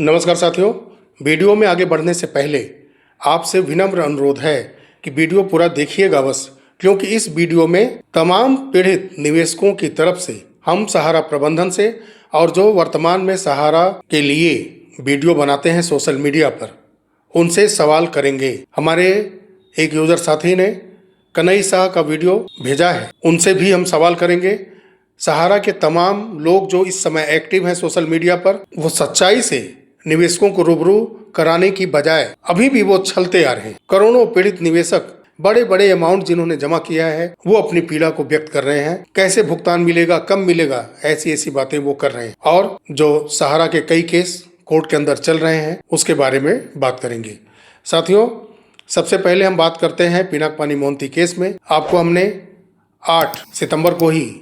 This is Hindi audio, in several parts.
नमस्कार साथियों, वीडियो में आगे बढ़ने से पहले आपसे विनम्र अनुरोध है कि वीडियो पूरा देखिएगा बस, क्योंकि इस वीडियो में तमाम पीड़ित निवेशकों की तरफ से हम सहारा प्रबंधन से और जो वर्तमान में सहारा के लिए वीडियो बनाते हैं सोशल मीडिया पर, उनसे सवाल करेंगे। हमारे एक यूजर साथी ने कन्हई शाह का वीडियो भेजा है, उनसे भी हम सवाल करेंगे। सहारा के तमाम लोग जो इस समय एक्टिव हैं सोशल मीडिया पर, वो सच्चाई से निवेशकों को रूबरू कराने की बजाय अभी भी वो छलते आ रहे हैं। करोड़ों पीड़ित निवेशक बड़े बड़े अमाउंट जिन्होंने जमा किया है, वो अपनी पीड़ा को व्यक्त कर रहे हैं। कैसे भुगतान मिलेगा, कब मिलेगा, ऐसी ऐसी बातें वो कर रहे हैं। और जो सहारा के कई केस कोर्ट के अंदर चल रहे हैं, उसके बारे में बात करेंगे। साथियों, सबसे पहले हम बात करते हैं पिनाक-पानी मोहंती केस में। आपको हमने 8 सितंबर को ही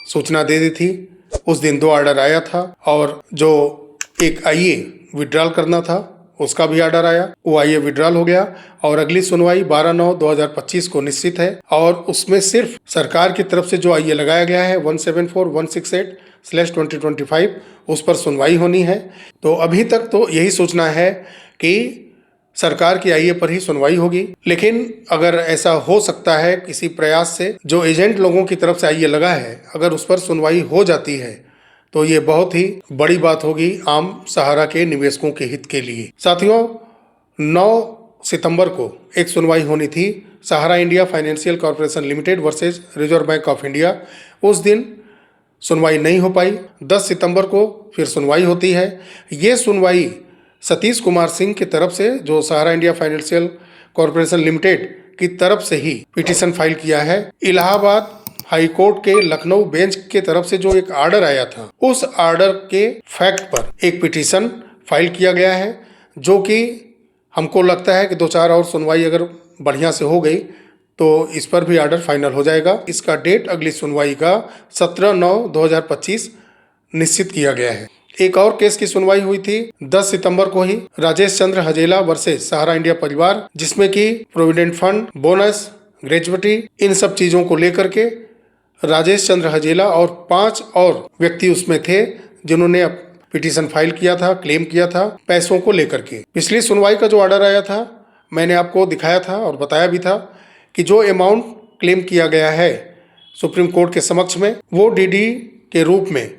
सूचना दे दी थी। उस दिन 2 ऑर्डर आया था और जो एक आईए विड्रॉल करना था, उसका भी ऑर्डर आया। वो आईए विड्रॉल हो गया और अगली सुनवाई 12/9/2025 को निश्चित है। और उसमें सिर्फ सरकार की तरफ से जो आईए लगाया गया है 174168/2025, उस पर सुनवाई होनी है। तो अभी तक तो यही सूचना है कि सरकार की आईए पर ही सुनवाई होगी। लेकिन अगर ऐसा हो सकता है किसी प्रयास से, जो एजेंट लोगों की तरफ से आईए लगा है, अगर उस पर सुनवाई हो जाती है तो ये बहुत ही बड़ी बात होगी आम सहारा के निवेशकों के हित के लिए। साथियों, 9 सितंबर को एक सुनवाई होनी थी, Sahara India financial corporation limited versus reserve bank of India. उस दिन सुनवाई नहीं हो पाई। 10 सितंबर को फिर सुनवाई होती है। ये सुनवाई सतीश कुमार सिंह की तरफ से, जो सहारा इंडिया फाइनेंशियल कॉर्पोरेशन लिमिटेड की तरफ से ही पिटीशन फाइल किया है। इलाहाबाद हाई कोर्ट के लखनऊ बेंच के तरफ से जो एक ऑर्डर आया था, उस ऑर्डर के फैक्ट पर एक पिटीशन फाइल किया गया है, जो कि हमको लगता है कि 2-4 और सुनवाई अगर बढ़िया से हो गई तो इस पर भी ऑर्डर फाइनल हो जाएगा। इसका डेट अगली सुनवाई का 17/9/2025 निश्चित किया गया है। एक और केस की सुनवाई हुई थी 10 सितंबर को ही, राजेश चंद्र हजेला वर्सेस सहारा इंडिया परिवार, जिसमें कि प्रोविडेंट फंड, बोनस, ग्रेजुइटी, इन सब चीजों को लेकर के राजेश चंद्र हजेला और 5 और व्यक्ति उसमें थे जिन्होंने पिटीशन फाइल किया था, क्लेम किया था पैसों को लेकर के। पिछली सुनवाई का जो ऑर्डर आया था, मैंने आपको दिखाया था और बताया भी था कि जो अमाउंट क्लेम किया गया है सुप्रीम कोर्ट के समक्ष में, वो डीडी के रूप में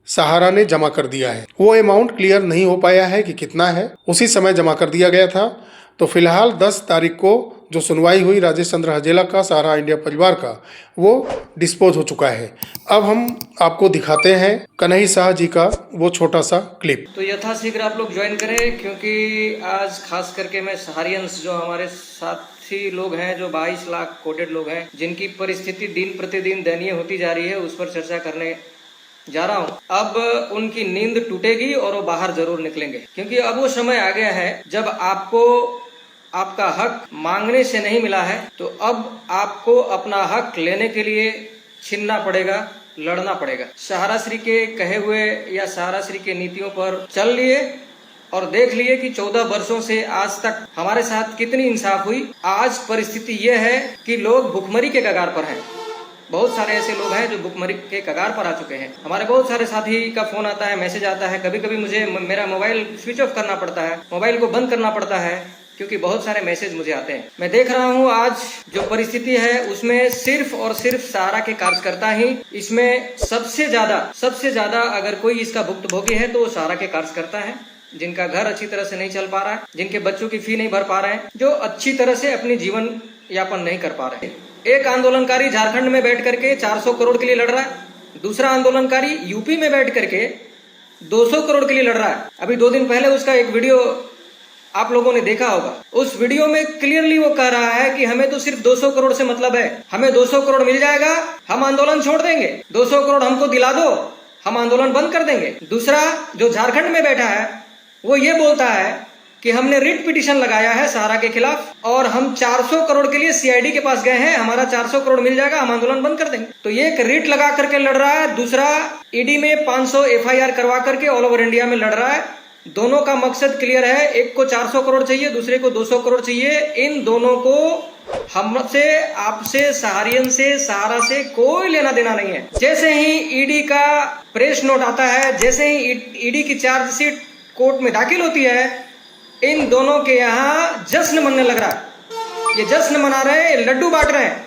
सहारा ने जमा कर दिया है। वो अमाउंट क्लियर नहीं हो पाया है कि कितना है, उसी समय जमा कर दिया गया था। तो फिलहाल 10 तारीख को जो सुनवाई हुई राजेश चंद्र हजेला का, सहारा इंडिया परिवार का, वो डिस्पोज हो चुका है। अब हम आपको दिखाते हैं कन्हई शाह जी का वो छोटा सा क्लिप। तो यथाशीघ्र आप लोग ज्वाइन करें, क्योंकि आज खास करके मैं सहारियंस जो हमारे साथी लोग हैं, जो 22 लाख कोटेड लोग हैं, जिनकी परिस्थिति दिन प्रतिदिन दयनीय होती जा रही है, उस पर चर्चा करने जा रहा हूँ। अब उनकी नींद टूटेगी और वो बाहर जरूर निकलेंगे, क्योंकि अब वो समय आ गया है जब आपको आपका हक मांगने से नहीं मिला है, तो अब आपको अपना हक लेने के लिए छीनना पड़ेगा, लड़ना पड़ेगा। सहारा श्री के कहे हुए या सहारा श्री के नीतियों पर चल लिए और देख लिए कि 14 वर्षों से आज तक हमारे साथ कितनी इंसाफ हुई। आज परिस्थिति यह है कि लोग भुखमरी के कगार पर हैं। बहुत सारे ऐसे लोग हैं जो भुखमरी के कगार पर आ चुके हैं। हमारे बहुत सारे साथी का फोन आता है, मैसेज आता है, कभी कभी मुझे मेरा मोबाइल स्विच ऑफ करना पड़ता है, मोबाइल को बंद करना पड़ता है, क्योंकि बहुत सारे मैसेज मुझे आते हैं। मैं देख रहा हूं आज जो परिस्थिति है, उसमें सिर्फ और सिर्फ सहारा के कार्यकर्ता ही इसमें सबसे ज्यादा अगर कोई इसका भुक्तभोगी है तो वो सहारा के कार्यकर्ता है, जिनका घर अच्छी तरह से नहीं चल पा रहा है, जिनके बच्चों की फी नहीं भर पा रहे हैं, जो अच्छी तरह से अपनी जीवन यापन नहीं कर पा रहे हैं। एक आंदोलनकारी झारखंड में बैठ करके 400 करोड़ के लिए लड़ रहा है, दूसरा आंदोलनकारी यूपी में बैठ करके 200 करोड़ के लिए लड़ रहा है। अभी 2 दिन पहले उसका एक वीडियो आप लोगों ने देखा होगा। उस वीडियो में क्लियरली वो कह रहा है कि हमें तो सिर्फ 200 करोड़ से मतलब है, हमें 200 करोड़ मिल जाएगा, हम आंदोलन छोड़ देंगे, 200 करोड़ हमको दिला दो, हम आंदोलन बंद कर देंगे। दूसरा जो झारखंड में बैठा है, वो ये बोलता है कि हमने रिट पिटीशन लगाया है सहारा के खिलाफ और हम 400 करोड़ के लिए सीआईडी के पास गए हैं, हमारा 400 करोड़ मिल जाएगा, हम आंदोलन बंद कर देंगे। तो ये एक रिट लगा करके लड़ रहा है, दूसरा ईडी में 500 एफआईआर करवा करके ऑल ओवर इंडिया में लड़ रहा है। दोनों का मकसद क्लियर है, एक को 400 करोड़ चाहिए, दूसरे को 200 करोड़ चाहिए। इन दोनों को हमसे, आपसे, सहारियन से, सहारा से कोई लेना देना नहीं है। जैसे ही ईडी का प्रेस नोट आता है, जैसे ही ईडी की चार्जशीट कोर्ट में दाखिल होती है, इन दोनों के यहाँ जश्न मनने लग रहा है। ये जश्न मना रहे हैं, लड्डू बांट रहे हैं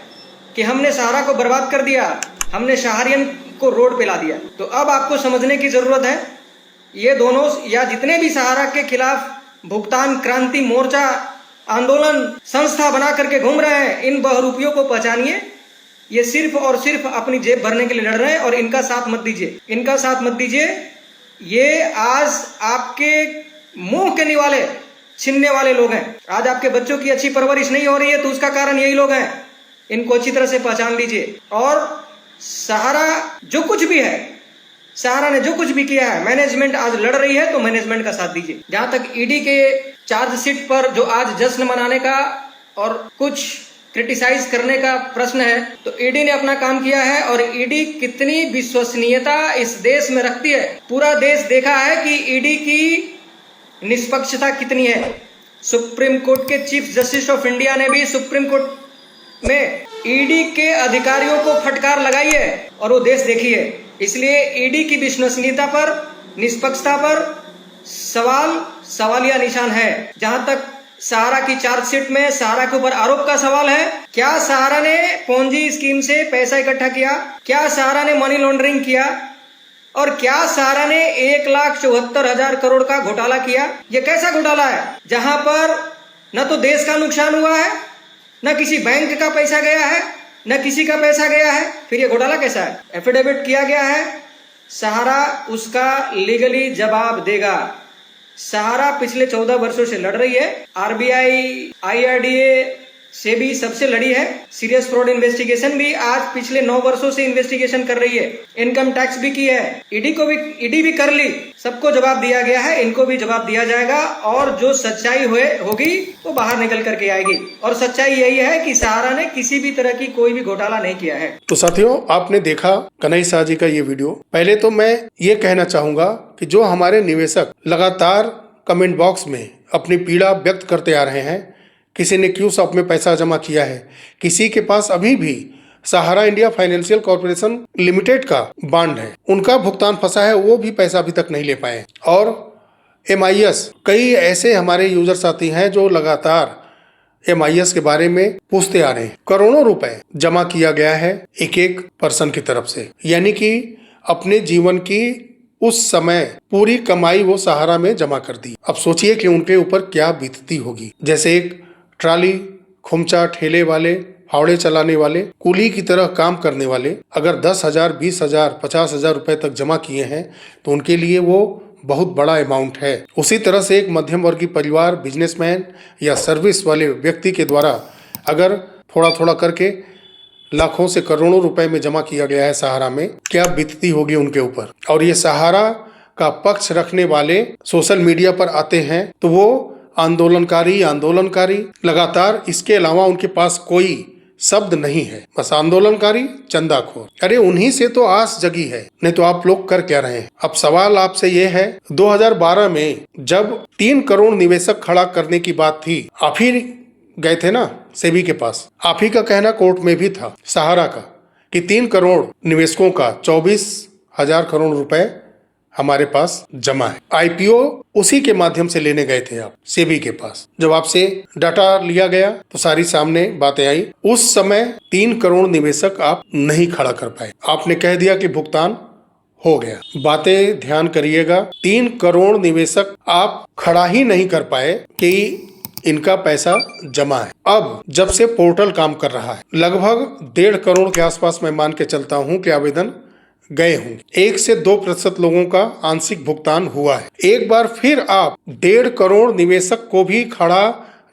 कि हमने सहारा को बर्बाद कर दिया, हमने सहारियन को रोड पे ला दिया। तो अब आपको समझने की जरूरत है, ये दोनों या जितने भी सहारा के खिलाफ भुगतान क्रांति मोर्चा आंदोलन संस्था बना करके घूम रहे हैं, इन बहरूपियों को पहचानिए। ये सिर्फ और सिर्फ अपनी जेब भरने के लिए लड़ रहे हैं और इनका साथ मत दीजिए, इनका साथ मत दीजिए। ये आज आपके मुंह के निवाले छीनने वाले लोग हैं। आज आपके बच्चों की अच्छी परवरिश नहीं हो रही है तो उसका कारण यही लोग हैं। इनको अच्छी तरह से पहचान लीजिए। और सहारा जो कुछ भी है, सहारा ने जो कुछ भी किया है, मैनेजमेंट आज लड़ रही है तो मैनेजमेंट का साथ दीजिए। जहां तक ईडी के चार्जशीट पर जो आज जश्न मनाने का और कुछ क्रिटिसाइज करने का प्रश्न है, तो ईडी ने अपना काम किया है। और ईडी कितनी विश्वसनीयता इस देश में रखती है, पूरा देश देखा है कि ईडी की निष्पक्षता कितनी है। सुप्रीम कोर्ट के चीफ जस्टिस ऑफ इंडिया ने भी सुप्रीम कोर्ट में ईडी के अधिकारियों को फटकार लगाई है और वो देश देखी है। इसलिए ईडी की विश्वसनीयता पर, निष्पक्षता पर सवालिया निशान है। जहां तक सहारा की चार्जशीट में सहारा के ऊपर आरोप का सवाल है, क्या सहारा ने पोंजी स्कीम से पैसा इकट्ठा किया, क्या सहारा ने मनी लॉन्ड्रिंग किया, और क्या सहारा ने 1,74,000 करोड़ का घोटाला किया? ये कैसा घोटाला है जहां पर न तो देश का नुकसान हुआ है, न किसी बैंक का पैसा गया है, न किसी का पैसा गया है? फिर ये घोटाला कैसा है? एफिडेविट किया गया है, सहारा उसका लीगली जवाब देगा। सहारा पिछले 14 वर्षों से लड़ रही है। आरबीआई, आईआरडीए से भी सबसे लड़ी है। सीरियस फ्रॉड इन्वेस्टिगेशन भी आज पिछले 9 वर्षों से इन्वेस्टिगेशन कर रही है। इनकम टैक्स भी की है, ईडी भी कर ली। सबको जवाब दिया गया है, इनको भी जवाब दिया जाएगा। और जो सच्चाई होगी वो बाहर निकल करके आएगी। और सच्चाई यही है कि सहारा ने किसी भी तरह की कोई भी घोटाला नहीं किया है। तो साथियों, आपने देखा कन्हैया शाह जी का ये वीडियो। पहले तो मैं ये कहना चाहूंगा कि जो हमारे निवेशक लगातार कमेंट बॉक्स में अपनी पीड़ा व्यक्त करते आ रहे हैं, किसी ने क्यू शॉप में पैसा जमा किया है, किसी के पास अभी भी सहारा इंडिया फाइनेंशियल कॉर्पोरेशन लिमिटेड का बॉन्ड है, उनका भुगतान फंसा है, वो भी पैसा अभी तक नहीं ले पाए। और MIS, कई ऐसे हमारे यूजर साथी हैं जो लगातार MIS के बारे में पूछते आ रहे हैं। करोड़ों रुपए जमा किया गया है एक पर्सन की तरफ से, यानी कि अपने जीवन की उस समय पूरी कमाई वो सहारा में जमा कर दी। अब सोचिए कि उनके ऊपर क्या बीतती होगी। जैसे एक ट्राली, खुमचा, ठेले वाले, फावड़े चलाने वाले, कुली की तरह काम करने वाले अगर 10,000, 20,000, 50,000 रुपए तक जमा किए हैं तो उनके लिए वो बहुत बड़ा अमाउंट है। उसी तरह से एक मध्यम वर्गीय परिवार, बिजनेसमैन या सर्विस वाले व्यक्ति के द्वारा अगर थोड़ा थोड़ा करके लाखों से करोड़ों रुपए में जमा किया गया है सहारा में, क्या बीतती होगी उनके ऊपर। और ये सहारा का पक्ष रखने वाले सोशल मीडिया पर आते हैं तो वो आंदोलनकारी लगातार, इसके अलावा उनके पास कोई शब्द नहीं है, बस आंदोलनकारी, चंदाखोर। अरे उन्हीं से तो आस जगी है, नहीं तो आप लोग कर क्या रहे हैं। अब सवाल आपसे ये है, 2012 में जब 3 करोड़ निवेशक खड़ा करने की बात थी, आप ही गए थे ना सेबी के पास। आप ही का कहना कोर्ट में भी था सहारा का कि 3 करोड़ निवेशकों का 24,000 करोड़ रुपए हमारे पास जमा है। IPO उसी के माध्यम से लेने गए थे आप सेबी के पास। जब आपसे डाटा लिया गया तो सारी सामने बातें आई। उस समय 3 करोड़ निवेशक आप नहीं खड़ा कर पाए, आपने कह दिया कि भुगतान हो गया। बातें ध्यान करिएगा, 3 करोड़ निवेशक आप खड़ा ही नहीं कर पाए कि इनका पैसा जमा है। अब जब से पोर्टल काम कर रहा है, लगभग 1.5 करोड़ के आसपास मैं मान के चलता हूं कि आवेदन गए होंगे। 1 से 2% लोगों का आंशिक भुगतान हुआ है। एक बार फिर आप 1.5 करोड़ निवेशक को भी खड़ा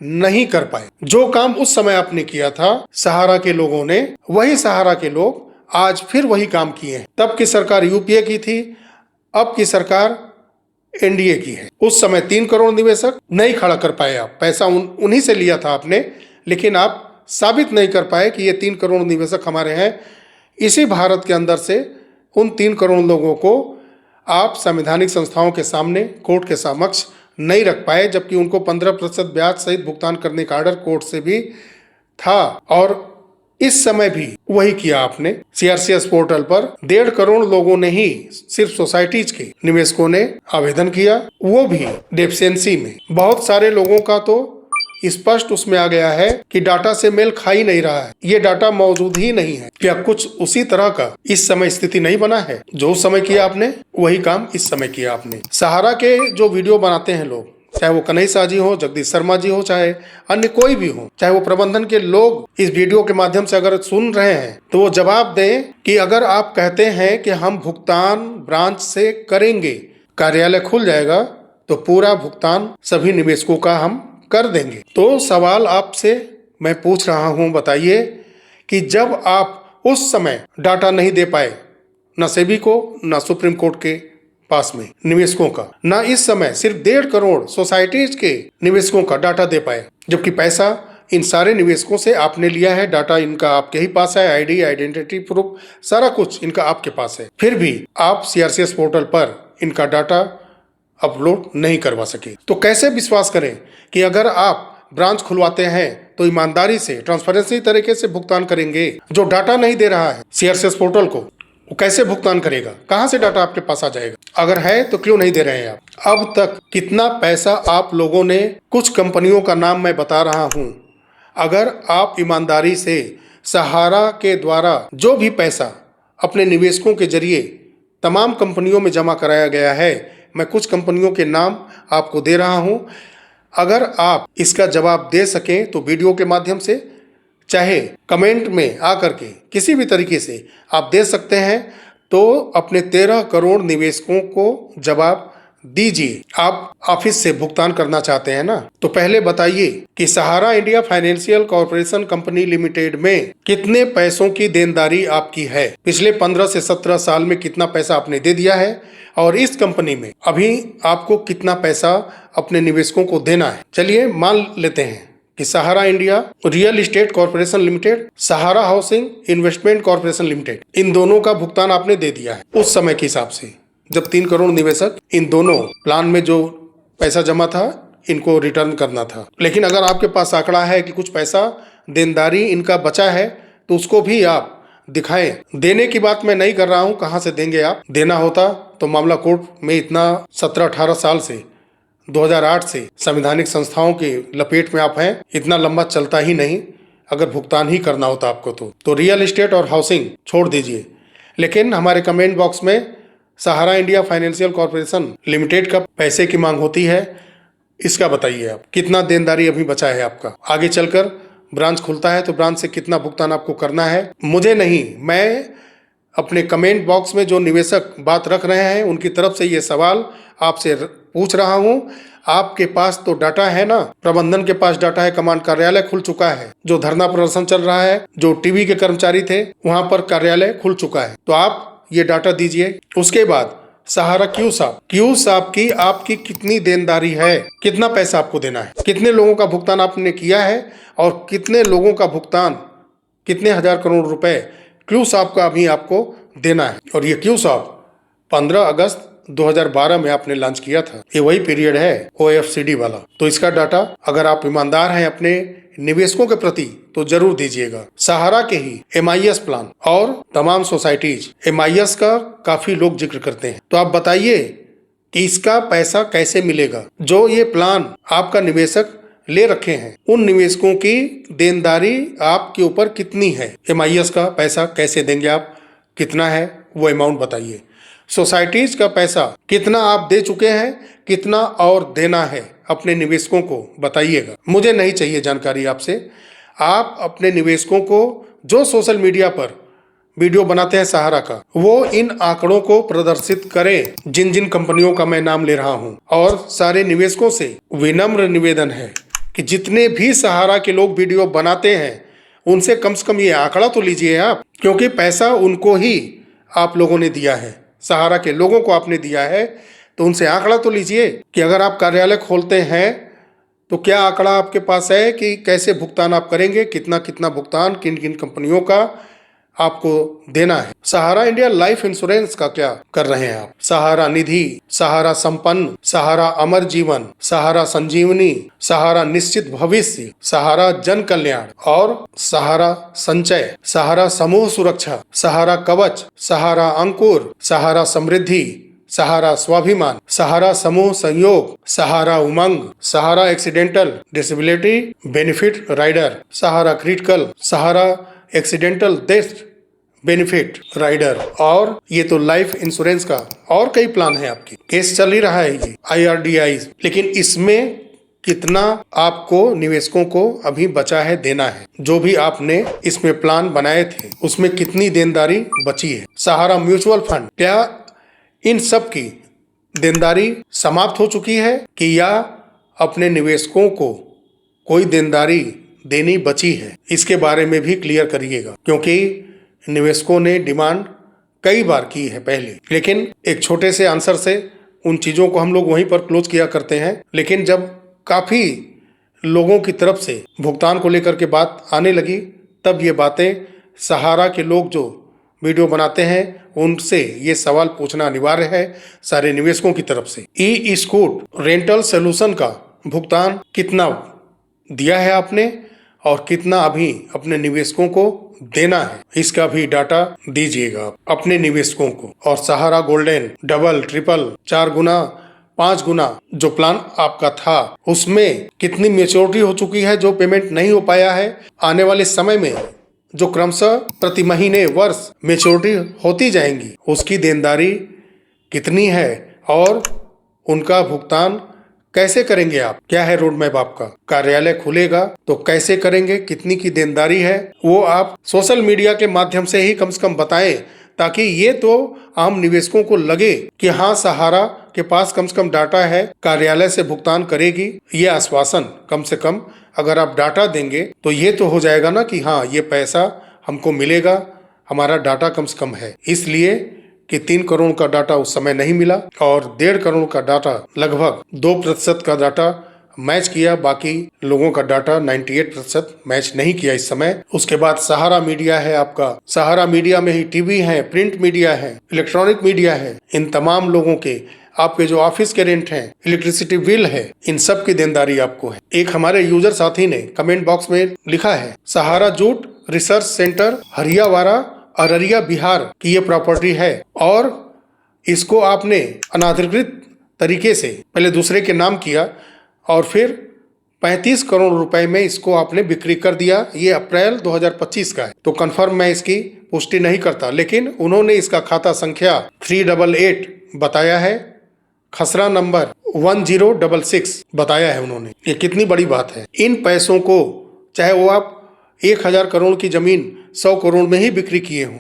नहीं कर पाए। जो काम उस समय आपने किया था सहारा के लोगों ने, वही सहारा के लोग आज फिर वही काम किए हैं। तब की सरकार UPA की थी, अब की सरकार NDA की है। उस समय 3 करोड़ निवेशक नहीं खड़ा कर पाए आप। पैसा उन्हीं से लिया था आपने, लेकिन आप साबित नहीं कर पाए कि ये 3 करोड़ निवेशक हमारे हैं। इसी भारत के अंदर से उन 3 करोड़ लोगों को आप संवैधानिक संस्थाओं के सामने, कोर्ट के समक्ष नहीं रख पाए, जबकि उनको 15% ब्याज सहित भुगतान करने का आर्डर कोर्ट से भी था। और इस समय भी वही किया आपने। सीआरसीएस पोर्टल पर 1.5 करोड़ लोगों ने ही सिर्फ सोसाइटीज के निवेशकों ने आवेदन किया, वो भी डेफिशिएंसी में। बहुत सारे लोगों का तो स्पष्ट उसमें आ गया है कि डाटा से मेल खा ही नहीं रहा है, ये डाटा मौजूद ही नहीं है। क्या कुछ उसी तरह का इस समय स्थिति नहीं बना है? जो उस समय किया आपने वही काम इस समय किया आपने। सहारा के जो वीडियो बनाते हैं लोग, चाहे वो कन्हैया शाह जी हो, जगदीश शर्मा जी हो, चाहे अन्य कोई भी हो, चाहे वो प्रबंधन के लोग इस वीडियो के माध्यम से अगर सुन रहे हैं तो वो जवाब दें कि अगर आप कहते हैं कि हम भुगतान ब्रांच से करेंगे, कार्यालय खुल जाएगा तो पूरा भुगतान सभी निवेशकों का हम कर देंगे। तो सवाल आपसे मैं पूछ रहा हूं, बताइए कि जब आप उस समय डाटा नहीं दे पाए, न सेबी को, न सुप्रीम कोर्ट के पास में निवेशकों का, ना इस समय सिर्फ 1.5 करोड़ सोसाइटीज के निवेशकों का डाटा दे पाए, जबकि पैसा इन सारे निवेशकों से आपने लिया है, डाटा इनका आपके ही पास है, आईडी, आइडेंटिटी प्रूफ, सारा कुछ इनका आपके पास है, फिर भी आप सीआरसीएस पोर्टल पर इनका डाटा अपलोड नहीं करवा सके। तो कैसे विश्वास करें कि अगर आप ब्रांच खुलवाते हैं तो ईमानदारी से, ट्रांसपेरेंसी तरीके से भुगतान करेंगे? जो डाटा नहीं दे रहा है सीआरसीएस पोर्टल को, वो कैसे भुगतान करेगा? कहां से डाटा आपके पास आ जाएगा? अगर है तो क्यों नहीं दे रहे हैं आप? अब तक कितना पैसा आप लोगों ने, कुछ कंपनियों का नाम मैं बता रहा हूं, अगर आप ईमानदारी से सहारा के द्वारा जो भी पैसा अपने निवेशकों के जरिए तमाम कंपनियों में जमा कराया गया है, मैं कुछ कंपनियों के नाम आपको दे रहा हूं, अगर आप इसका जवाब दे सकें तो वीडियो के माध्यम से, चाहे कमेंट में आकर के किसी भी तरीके से आप दे सकते हैं, तो अपने 13 करोड़ निवेशकों को जवाब दीजिए। आप ऑफिस से भुगतान करना चाहते हैं ना, तो पहले बताइए कि Sahara India financial corporation company limited में कितने पैसों की देनदारी आपकी है? पिछले 15 से 17 साल में कितना पैसा आपने दे दिया है, और इस कंपनी में अभी आपको कितना पैसा अपने निवेशकों को देना है? चलिए मान लेते हैं कि Sahara India real estate corporation limited, Sahara housing investment corporation limited, इन दोनों का भुगतान आपने दे दिया है उस समय के हिसाब से, जब 3 करोड़ निवेशक इन दोनों प्लान में जो पैसा जमा था इनको रिटर्न करना था। लेकिन अगर आपके पास आंकड़ा है कि कुछ पैसा देनदारी इनका बचा है तो उसको भी आप दिखाएं। देने की बात मैं नहीं कर रहा हूं, कहां से देंगे आप? देना होता तो मामला कोर्ट में इतना 17-18 साल से, 2008 से संवैधानिक संस्थाओं के लपेट में आप हैं, इतना लंबा चलता ही नहीं अगर भुगतान ही करना होता आपको। तो रियल एस्टेट और हाउसिंग छोड़ दीजिए, लेकिन हमारे कमेंट बॉक्स में सहारा इंडिया फाइनेंशियल कॉर्पोरेशन लिमिटेड का पैसे की मांग होती है, इसका बताइए आप कितना देनदारी अभी बचा है आपका? आगे चलकर ब्रांच खुलता है तो ब्रांच से कितना भुगतान आपको करना है? मुझे नहीं, मैं अपने कमेंट बॉक्स में जो निवेशक बात रख रहे हैं उनकी तरफ से ये सवाल आपसे पूछ रहा हूं। आपके पास तो डाटा है ना, प्रबंधन के पास डाटा है, कमांड कार्यालय खुल चुका है, जो धरना प्रदर्शन चल रहा है, जो टीवी के कर्मचारी थे वहां पर कार्यालय खुल चुका है, तो आप ये डाटा दीजिए। उसके बाद सहारा क्यू साहब की आपकी कितनी देनदारी है, कितना पैसा आपको देना है, कितने लोगों का भुगतान आपने किया है, और कितने लोगों का भुगतान, कितने हजार करोड़ रुपए क्यू साहब का अभी आपको देना है। और ये क्यू साहब 15 अगस्त 2012 में आपने लॉन्च किया था, ये वही पीरियड है OFCD वाला। तो इसका डाटा अगर आप ईमानदार हैं अपने निवेशकों के प्रति तो जरूर दीजिएगा। सहारा के ही MIS प्लान और तमाम सोसाइटीज, MIS का काफी लोग जिक्र करते हैं, तो आप बताइए कि इसका पैसा कैसे मिलेगा? जो ये प्लान आपका निवेशक ले रखे हैं उन निवेशकों की देनदारी आपके ऊपर कितनी है? MIS का पैसा कैसे देंगे आप? कितना है वो अमाउंट बताइए। सोसाइटीज का पैसा कितना आप दे चुके हैं, कितना और देना है अपने निवेशकों को बताइएगा। मुझे नहीं चाहिए जानकारी आपसे। आप अपने निवेशकों को जो सोशल मीडिया पर वीडियो बनाते हैं सहारा का, वो इन आंकड़ों को प्रदर्शित करें, जिन जिन कंपनियों का मैं नाम ले रहा हूं। और सारे निवेशकों से विनम्र निवेदन है कि जितने भी सहारा के लोग वीडियो बनाते हैं उनसे कम से कम ये आंकड़ा तो लीजिए आप, क्योंकि पैसा उनको ही आप लोगों ने दिया है, सहारा के लोगों को आपने दिया है, तो उनसे आंकड़ा तो लीजिए कि अगर आप कार्यालय खोलते हैं तो क्या आंकड़ा आपके पास है कि कैसे भुगतान आप करेंगे, कितना कितना भुगतान किन किन कंपनियों का आपको देना है। सहारा इंडिया लाइफ इंश्योरेंस का क्या कर रहे हैं आप? सहारा निधि, सहारा संपन्न, सहारा अमर जीवन, सहारा संजीवनी, सहारा निश्चित भविष्य, सहारा जन कल्याण और सहारा संचय, सहारा समूह सुरक्षा, सहारा कवच, सहारा अंकुर, सहारा समृद्धि, सहारा स्वाभिमान, सहारा समूह संयोग, सहारा उमंग, सहारा एक्सीडेंटल डिसेबिलिटी बेनिफिट राइडर, सहारा क्रिटिकल, सहारा एक्सीडेंटल डेथ बेनिफिट राइडर। और ये तो लाइफ इंश्योरेंस का और कई प्लान है। आपकी केस चल ही रहा है ये IRDAI, लेकिन इसमें कितना आपको निवेशकों को अभी बचा है देना है? जो भी आपने इसमें प्लान बनाए थे उसमें कितनी देनदारी बची है? सहारा म्यूचुअल फंड, क्या इन सब की देनदारी समाप्त हो चुकी है कि या अपने निवेशकों को कोई देनदारी देनी बची है? इसके बारे में भी क्लियर करिएगा, क्योंकि निवेशकों ने डिमांड कई बार की है पहले, लेकिन एक छोटे से आंसर से उन चीज़ों को हम लोग वहीं पर क्लोज किया करते हैं। लेकिन जब काफ़ी लोगों की तरफ से भुगतान को लेकर के बात आने लगी, तब ये बातें सहारा के लोग जो वीडियो बनाते हैं उनसे ये सवाल पूछना अनिवार्य है सारे निवेशकों की तरफ से। ई स्कूट रेंटल सोल्यूशन का भुगतान कितना दिया है आपने और कितना अभी अपने निवेशकों को देना है, इसका भी डाटा दीजिएगा अपने निवेशकों को। और सहारा गोल्डन डबल ट्रिपल 4 गुना 5 गुना जो प्लान आपका था उसमें कितनी मैच्योरिटी हो चुकी है, जो पेमेंट नहीं हो पाया है, आने वाले समय में जो क्रमशः प्रति महीने वर्ष मैच्योरिटी होती जाएंगी उसकी देनदारी कितनी है और उनका भुगतान कैसे करेंगे आप? क्या है रोड मैप आपका? कार्यालय खुलेगा तो कैसे करेंगे, कितनी की देनदारी है, वो आप सोशल मीडिया के माध्यम से ही कम से कम बताएं, ताकि ये तो आम निवेशकों को लगे कि हाँ सहारा के पास कम से कम डाटा है, कार्यालय से भुगतान करेगी। ये आश्वासन कम से कम अगर आप डाटा देंगे तो ये तो हो जाएगा ना कि हाँ ये पैसा हमको मिलेगा, हमारा डाटा कम से कम है। इसलिए कि 3 करोड़ का डाटा उस समय नहीं मिला और 1.5 करोड़ का डाटा, लगभग 2% का डाटा मैच किया, बाकी लोगों का डाटा 98% मैच नहीं किया इस समय। उसके बाद सहारा मीडिया है आपका, सहारा मीडिया में ही टीवी है, प्रिंट मीडिया है, इलेक्ट्रॉनिक मीडिया है, इन तमाम लोगों के आपके जो ऑफिस के रेंट हैं, इलेक्ट्रिसिटी बिल है, इन सब की देनदारी आपको है। एक हमारे यूजर साथी ने कमेंट बॉक्स में लिखा है, Sahara jute research centre Hariyawara Araria Bihar की ये प्रॉपर्टी है और इसको आपने अनाधिकृत तरीके से पहले दूसरे के नाम किया और फिर 35 करोड़ रुपए में इसको आपने बिक्री कर दिया। ये अप्रैल 2025 का है, तो कंफर्म मैं इसकी पुष्टि नहीं करता, लेकिन उन्होंने इसका खाता संख्या 388 बताया है, खसरा नंबर 1066 बताया है उन्होंने। ये कितनी बड़ी बात है। इन पैसों को चाहे वो आप 1000 करोड़ की जमीन 100 करोड़ में ही बिक्री किए हों,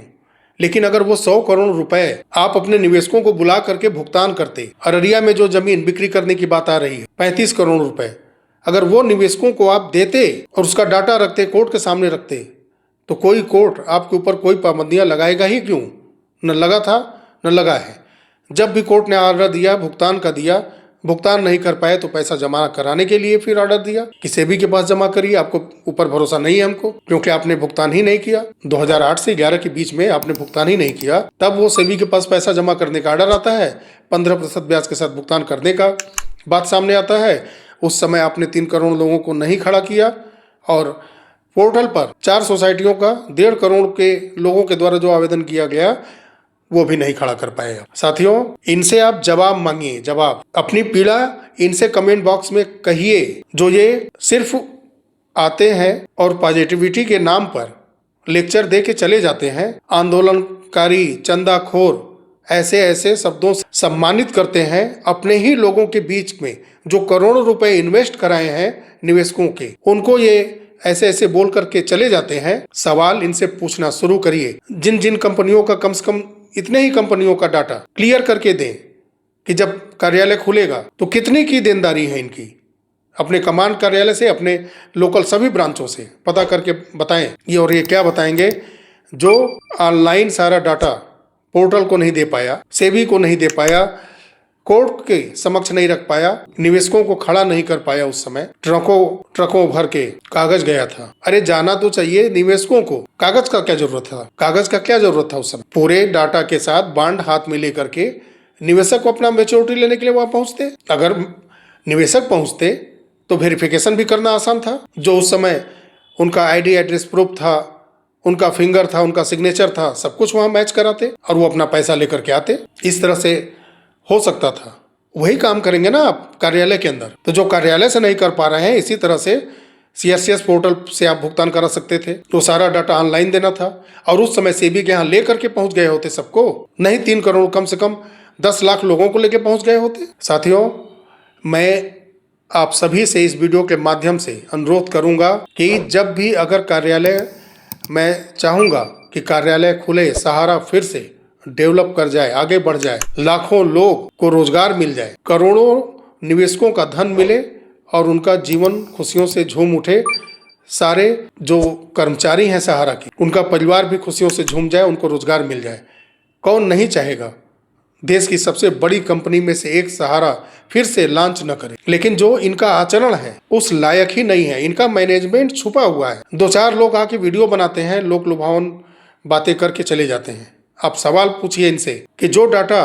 लेकिन अगर वो 100 करोड़ रुपए आप अपने निवेशकों को बुला करके भुगतान करते, अररिया में जो जमीन बिक्री करने की बात आ रही है 35 करोड़ रुपए, अगर वो निवेशकों को आप देते और उसका डाटा रखते, कोर्ट के सामने रखते, तो कोई कोर्ट आपके ऊपर कोई पाबंदियां लगाएगा ही क्यों? न लगा था न लगा है। जब भी कोर्ट ने ऑर्डर दिया भुगतान का दिया, भुगतान नहीं कर पाए तो पैसा जमा कराने के लिए फिर ऑर्डर दिया कि सेबी के पास जमा करिए। आपको ऊपर भरोसा नहीं है हमको, क्योंकि आपने भुगतान ही नहीं किया। 2008 से 11 के बीच में आपने भुगतान ही नहीं किया, तब वो सेबी के पास पैसा जमा करने का ऑर्डर आता है, 15% ब्याज के साथ भुगतान करने का बात सामने आता है। उस समय आपने 3 करोड़ लोगों को नहीं खड़ा किया और पोर्टल पर 4 सोसाइटियों का 1.5 करोड़ के लोगों के द्वारा जो आवेदन किया गया वो भी नहीं खड़ा कर पाए। साथियों, इनसे आप जवाब मांगिए, जवाब अपनी पीड़ा इनसे कमेंट बॉक्स में कहिए। जो ये सिर्फ आते हैं और पॉजिटिविटी के नाम पर लेक्चर दे के चले जाते हैं, आंदोलनकारी, चंदाखोर, ऐसे ऐसे शब्दों से सम्मानित करते हैं अपने ही लोगों के बीच में जो करोड़ों रुपए इन्वेस्ट कराए हैं निवेशकों के, उनको ये ऐसे ऐसे बोल करके चले जाते हैं। सवाल इनसे पूछना शुरू करिए। जिन जिन कंपनियों का कम से कम इतने ही कंपनियों का डाटा क्लियर करके दें कि जब कार्यालय खुलेगा तो कितनी की देनदारी है इनकी। अपने कमांड कार्यालय से, अपने लोकल सभी ब्रांचों से पता करके बताएं। ये और ये क्या बताएंगे, जो ऑनलाइन सारा डाटा पोर्टल को नहीं दे पाया, सेबी को नहीं दे पाया, कोर्ट के समक्ष नहीं रख पाया, निवेशकों को खड़ा नहीं कर पाया। उस समय ट्रकों भर के कागज गया था। अरे जाना तो चाहिए निवेशकों को, कागज का क्या जरूरत था? कागज का क्या जरूरत था उस समय? पूरे डाटा के साथ बॉन्ड हाथ में लेकर के निवेशक को अपना मैच्योरिटी लेने के लिए वहां पहुंचते। अगर निवेशक पहुंचते तो वेरिफिकेशन भी करना आसान था। जो उस समय उनका आईडी एड्रेस प्रूफ था, उनका फिंगर था, उनका सिग्नेचर था, सब कुछ वहां मैच कराते और वो अपना पैसा लेकर के आते। इस तरह से हो सकता था। वही काम करेंगे ना आप कार्यालय के अंदर। तो जो कार्यालय से नहीं कर पा रहे हैं, इसी तरह से सीआरसीएस पोर्टल से आप भुगतान करा सकते थे। तो सारा डाटा ऑनलाइन देना था और उस समय सेबी के यहाँ लेकर के पहुंच गए होते सबको। नहीं 3 करोड़, कम से कम 10 लाख लोगों को लेकर पहुंच गए होते। साथियों, मैं आप सभी से इस वीडियो के माध्यम से अनुरोध करूंगा कि जब भी अगर कार्यालय, मैं चाहूंगा कि कार्यालय खुले, सहारा फिर से डेवलप कर जाए, आगे बढ़ जाए, लाखों लोग को रोजगार मिल जाए, करोड़ों निवेशकों का धन मिले और उनका जीवन खुशियों से झूम उठे। सारे जो कर्मचारी हैं सहारा की, उनका परिवार भी खुशियों से झूम जाए, उनको रोजगार मिल जाए। कौन नहीं चाहेगा? देश की सबसे बड़ी कंपनी में से एक सहारा फिर से लॉन्च न करे। लेकिन जो इनका आचरण है उस लायक ही नहीं है। इनका मैनेजमेंट छुपा हुआ है। 2-4 लोग आके वीडियो बनाते हैं, लोक लुभावन बातें करके चले जाते हैं। आप सवाल पूछिए इनसे कि जो डाटा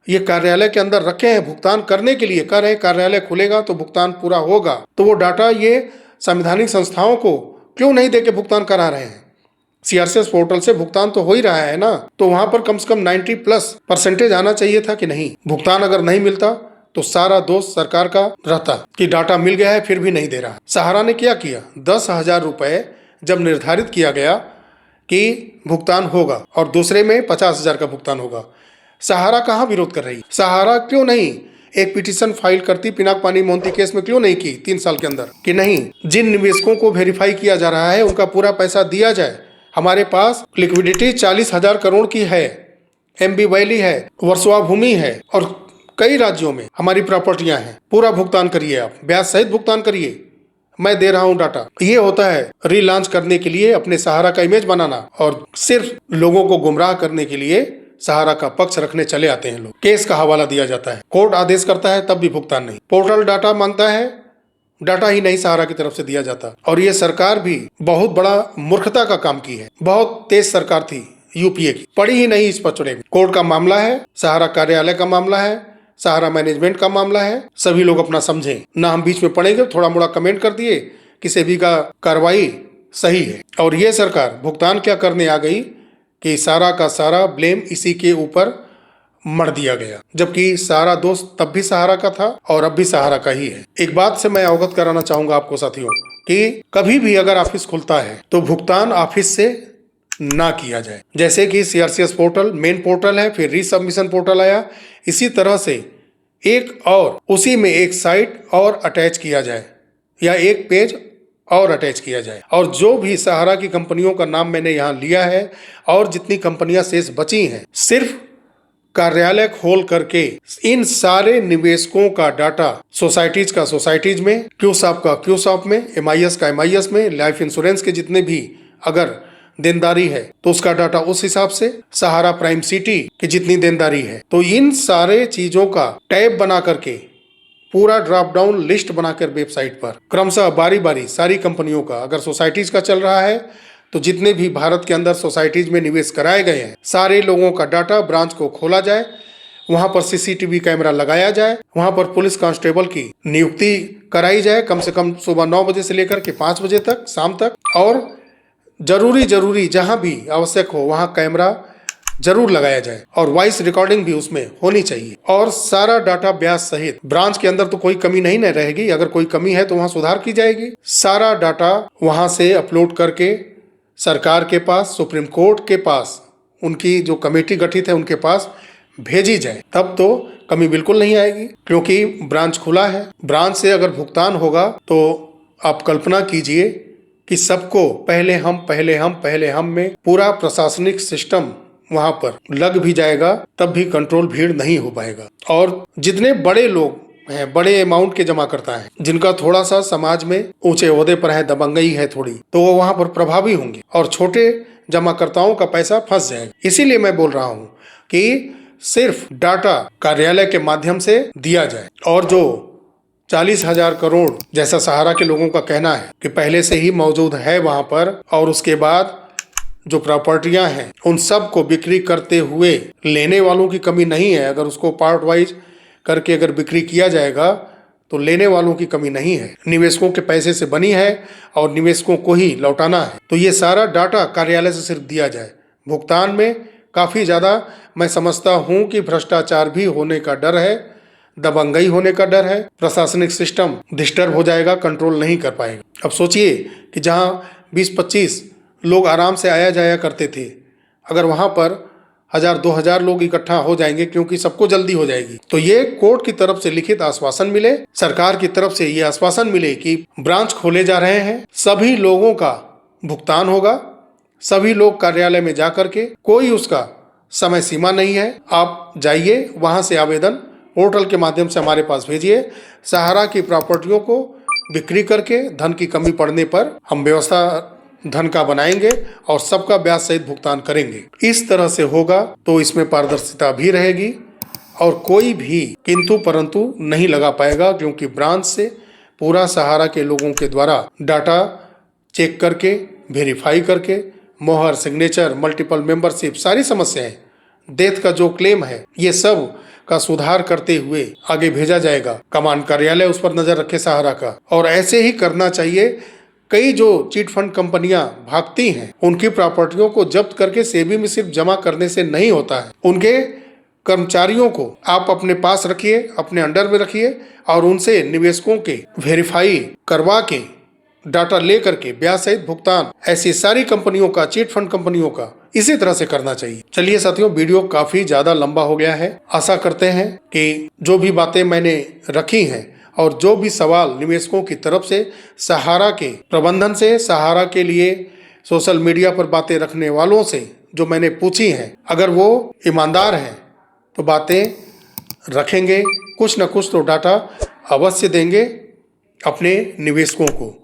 ये कार्यालय के अंदर रखे हैं भुगतान करने के लिए, कह रहे हैं कार्यालय खुलेगा तो भुगतान पूरा होगा, तो वो डाटा ये संवैधानिक संस्थाओं को क्यों नहीं देके भुगतान करा रहे हैं? सीआरसीएस पोर्टल से भुगतान तो हो ही रहा है ना, तो वहां पर कम से कम 90+ % आना चाहिए था कि नहीं? भुगतान अगर नहीं मिलता तो सारा दोष सरकार का रहता कि डाटा मिल गया है फिर भी नहीं दे रहा। सहारा ने क्या किया? 10,000 रुपए जब निर्धारित किया गया कि भुगतान होगा और दूसरे में 50,000 का भुगतान होगा, सहारा कहाँ विरोध कर रही? सहारा क्यों नहीं एक पिटीशन फाइल करती पिनाक पानी मोहंती केस में, क्यों नहीं की 3 साल के अंदर कि नहीं, जिन निवेशकों को वेरीफाई किया जा रहा है उनका पूरा पैसा दिया जाए। हमारे पास लिक्विडिटी 40,000 करोड़ की है, एमबी वैली है, वर्सोवा भूमि है और कई राज्यों में हमारी प्रॉपर्टियां हैं। पूरा भुगतान करिए, आप ब्याज सहित भुगतान करिए, मैं दे रहा हूं डाटा। ये होता है रीलॉन्च करने के लिए अपने सहारा का इमेज बनाना, और सिर्फ लोगों को गुमराह करने के लिए सहारा का पक्ष रखने चले आते हैं लोग। केस का हवाला दिया जाता है, कोर्ट आदेश करता है तब भी भुगतान नहीं। पोर्टल डाटा मांगता है, डाटा ही नहीं सहारा की तरफ से दिया जाता। और ये सरकार भी बहुत बड़ा मूर्खता का काम की है। बहुत तेज सरकार थी यूपीए की, पड़ी ही नहीं इस पचड़े में। कोर्ट का मामला है, सहारा कार्यालय का मामला है, सहारा मैनेजमेंट का मामला है। सभी लोग अपना समझें ना, हम बीच में पड़ेंगे। थोड़ा मोड़ा कमेंट कर दिए कि सेबी का कार्रवाई सही है, और ये सरकार भुगतान क्या करने आ गई कि सारा का सारा ब्लेम इसी के ऊपर मर दिया गया, जबकि सारा दोष तब भी सहारा का था और अब भी सहारा का ही है। एक बात से मैं अवगत कराना चाहूंगा आपको साथियों कि कभी भी अगर ऑफिस खुलता है तो भुगतान ऑफिस से ना किया जाए। जैसे कि सीआरसीएस पोर्टल मेन पोर्टल है, फिर रीसबमिशन पोर्टल आया, इसी तरह से एक और उसी में एक साइट और अटैच किया जाए या एक पेज और अटैच किया जाए। और जो भी सहारा की कंपनियों का नाम मैंने यहाँ लिया है और जितनी कंपनियां शेष बची हैं, सिर्फ कार्यालय खोल करके इन सारे निवेशकों का डाटा सोसाइटीज का सोसाइटीज में, क्यूसॉप का क्यूसॉप में, एमआईएस का एमआईएस में, लाइफ इंश्योरेंस के जितने भी अगर देनदारी है तो उसका डाटा उस हिसाब से, सहारा प्राइम सिटी की जितनी देनदारी है, तो इन सारे चीजों का टैब बना करके पूरा ड्रॉप डाउन लिस्ट बनाकर वेबसाइट पर क्रमशः बारी बारी सारी कंपनियों का, अगर सोसाइटीज का चल रहा है तो जितने भी भारत के अंदर सोसाइटीज में निवेश कराए गए हैं सारे लोगों का डाटा ब्रांच को खोला जाए, वहां पर सीसीटीवी कैमरा लगाया जाए, वहां पर पुलिस कांस्टेबल की नियुक्ति कराई जाए, कम से कम सुबह 9 बजे से लेकर के 5 बजे तक, शाम तक, और जरूरी जहां भी आवश्यक हो वहां कैमरा जरूर लगाया जाए और वॉइस रिकॉर्डिंग भी उसमें होनी चाहिए। और सारा डाटा ब्याज सहित ब्रांच के अंदर तो कोई कमी नहीं न रहेगी, अगर कोई कमी है तो वहां सुधार की जाएगी। सारा डाटा वहां से अपलोड करके सरकार के पास, सुप्रीम कोर्ट के पास, उनकी जो कमेटी गठित है उनके पास भेजी जाए, तब तो कमी बिल्कुल नहीं आएगी, क्योंकि ब्रांच खुला है। ब्रांच से अगर भुगतान होगा तो आप कल्पना कीजिए कि सबको पहले हम में पूरा प्रशासनिक सिस्टम वहां पर लग भी जाएगा, तब भी कंट्रोल भीड़ नहीं हो पाएगा। और जितने बड़े लोग हैं, बड़े अमाउंट के जमा करता है, जिनका थोड़ा सा समाज में ऊंचे ओहदे पर है, दबंगई है थोड़ी, तो वो वहां पर प्रभावी होंगे और छोटे जमाकर्ताओं का पैसा फंस जाएगा। इसीलिए मैं बोल रहा हूं कि सिर्फ डाटा कार्यालय के माध्यम से दिया जाए। और जो 40,000 करोड़ जैसा सहारा के लोगों का कहना है कि पहले से ही मौजूद है वहां पर, और उसके बाद जो प्रॉपर्टियां हैं उन सब को बिक्री करते हुए लेने वालों की कमी नहीं है। अगर उसको पार्ट वाइज करके अगर बिक्री किया जाएगा तो लेने वालों की कमी नहीं है। निवेशकों के पैसे से बनी है और निवेशकों को ही लौटाना है। तो ये सारा डाटा कार्यालय से सिर्फ दिया जाए। भुगतान में काफ़ी ज़्यादा मैं समझता हूँ कि भ्रष्टाचार भी होने का डर है, दबंगई होने का डर है, प्रशासनिक सिस्टम डिस्टर्ब हो जाएगा, कंट्रोल नहीं कर पाएगा। अब सोचिए कि जहाँ 20-25 लोग आराम से आया जाया करते थे, अगर वहाँ पर 1000-2000 लोग इकट्ठा हो जाएंगे क्योंकि सबको जल्दी हो जाएगी। तो ये कोर्ट की तरफ से लिखित आश्वासन मिले, सरकार की तरफ से ये आश्वासन मिले कि ब्रांच खोले जा रहे हैं, सभी लोगों का भुगतान होगा, सभी लोग कार्यालय में जा करके, कोई उसका समय सीमा नहीं है। आप जाइए, वहां से आवेदन पोर्टल के माध्यम से हमारे पास भेजिए। सहारा की प्रॉपर्टियों को बिक्री करके धन की कमी पड़ने पर हम व्यवस्था धन का बनाएंगे और सबका ब्याज सहित भुगतान करेंगे। इस तरह से होगा तो इसमें पारदर्शिता भी रहेगी और कोई भी किंतु परंतु नहीं लगा पाएगा, क्योंकि ब्रांच से पूरा सहारा के लोगों के द्वारा डाटा चेक करके, वेरीफाई करके, मोहर, सिग्नेचर, मल्टीपल मेंबरशिप, सारी समस्याएं, डेथ का जो क्लेम है, ये सब का सुधार करते हुए आगे भेजा जाएगा। कमान कार्यालय उस पर नजर रखे सहारा का, और ऐसे ही करना चाहिए। कई जो चिट फंड कंपनियां भागती हैं, उनकी प्रॉपर्टियों को जब्त करके सेबी में सिर्फ जमा करने से नहीं होता है। उनके कर्मचारियों को आप अपने पास रखिए, अपने अंडर में रखिए और उनसे निवेशकों के वेरीफाई करवा के डाटा ले करके ब्याज सहित भुगतान, ऐसी सारी कंपनियों का, चिट फंड कंपनियों का इसी तरह से करना चाहिए। चलिए साथियों, वीडियो काफी ज्यादा लंबा हो गया है। आशा करते हैं कि जो भी बातें मैंने रखी हैं और जो भी सवाल निवेशकों की तरफ से सहारा के प्रबंधन से, सहारा के लिए सोशल मीडिया पर बातें रखने वालों से जो मैंने पूछी हैं, अगर वो ईमानदार हैं तो बातें रखेंगे, कुछ न कुछ तो डाटा अवश्य देंगे अपने निवेशकों को।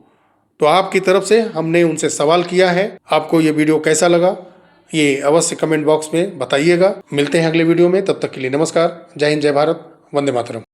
तो आपकी तरफ से हमने उनसे सवाल किया है। आपको ये वीडियो कैसा लगा ये अवश्य कमेंट बॉक्स में बताइएगा। मिलते हैं अगले वीडियो में, तब तक के लिए नमस्कार। जय हिंद, जय भारत, वंदे मातरम।